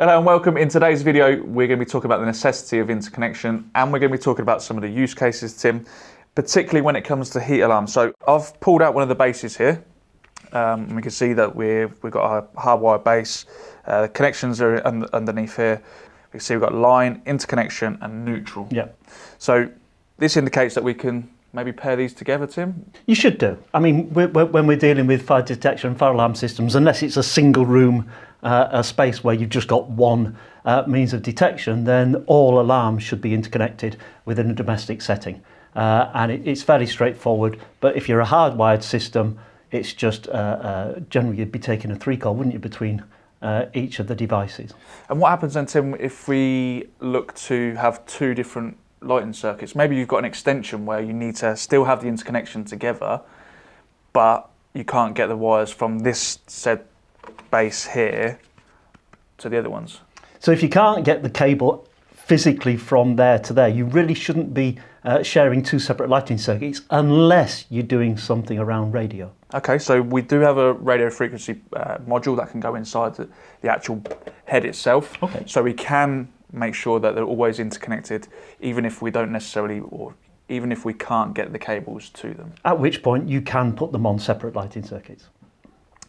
Hello and welcome. In today's video, we're going to be talking about the necessity of interconnection, and we're going to be talking about some of the use cases, Tim, particularly when it comes to heat alarms. So I've pulled out one of the bases here. And we can see that we've got a hardwired base. The connections are underneath here. We can see we've got line, interconnection, and neutral. Yeah. So this indicates that we can maybe pair these together, Tim? You should do. I mean, when we're dealing with fire detection and fire alarm systems, unless it's a single room, a space where you've just got one means of detection, then all alarms should be interconnected within a domestic setting. And it's fairly straightforward. But if you're a hardwired system, it's just generally you'd be taking a 3-call, wouldn't you, between each of the devices. And what happens then, Tim, if we look to have two different lighting circuits? Maybe you've got an extension where you need to still have the interconnection together, but you can't get the wires from this said base here to the other ones. So if you can't get the cable physically from there to there, you really shouldn't be sharing two separate lighting circuits unless you're doing something around radio. Okay, so we do have a radio frequency module that can go inside the actual head itself. Okay. So we can make sure that they're always interconnected, even if we don't necessarily, or even if we can't get the cables to them. At which point you can put them on separate lighting circuits.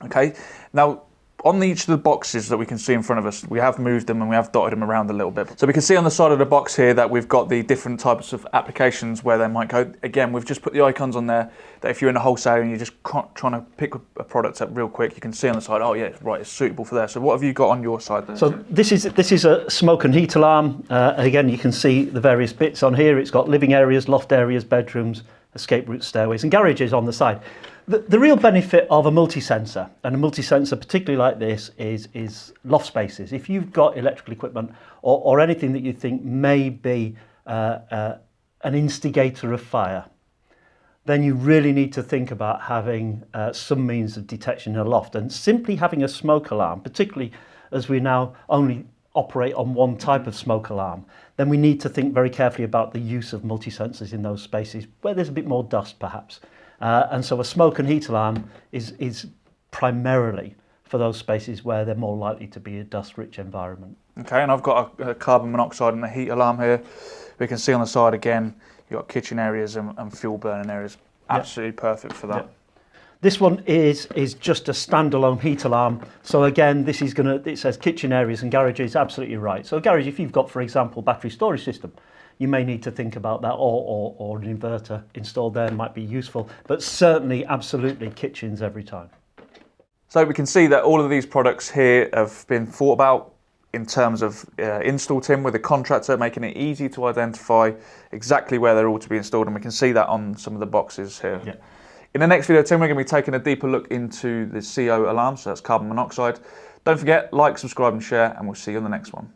Okay, now on each of the boxes that we can see in front of us, we have moved them and we have dotted them around a little bit. So we can see on the side of the box here that we've got the different types of applications where they might go. Again, we've just put the icons on there that if you're in a wholesaler and you're just trying to pick a product up real quick, you can see on the side, oh yeah, right, it's suitable for there. So what have you got on your side there? So this is a smoke and heat alarm. Again, you can see the various bits on here. It's got living areas, loft areas, bedrooms, escape routes, stairways, and garages on the side. The real benefit of a multi-sensor, and a multi-sensor particularly like this, is loft spaces. If you've got electrical equipment or anything that you think may be an instigator of fire, then you really need to think about having some means of detection in a loft. And simply having a smoke alarm, particularly as we now only operate on one type of smoke alarm, then we need to think very carefully about the use of multi-sensors in those spaces where there's a bit more dust perhaps. And so a smoke and heat alarm is primarily for those spaces where they're more likely to be a dust-rich environment. Okay, and I've got a carbon monoxide and a heat alarm here. We can see on the side again, you've got kitchen areas and fuel burning areas. Absolutely perfect for that. Yep. This one is just a standalone heat alarm. So again, this is it says kitchen areas and garages, absolutely right. So a garage, if you've got, for example, battery storage system, you may need to think about that, or an inverter installed there might be useful, but certainly, absolutely, kitchens every time. So we can see that all of these products here have been thought about in terms of install, Tim, with the contractor, making it easy to identify exactly where they're all to be installed, and we can see that on some of the boxes here. Yeah. In the next video, Tim, we're going to be taking a deeper look into the CO alarm, so that's carbon monoxide. Don't forget, like, subscribe and share, and we'll see you on the next one.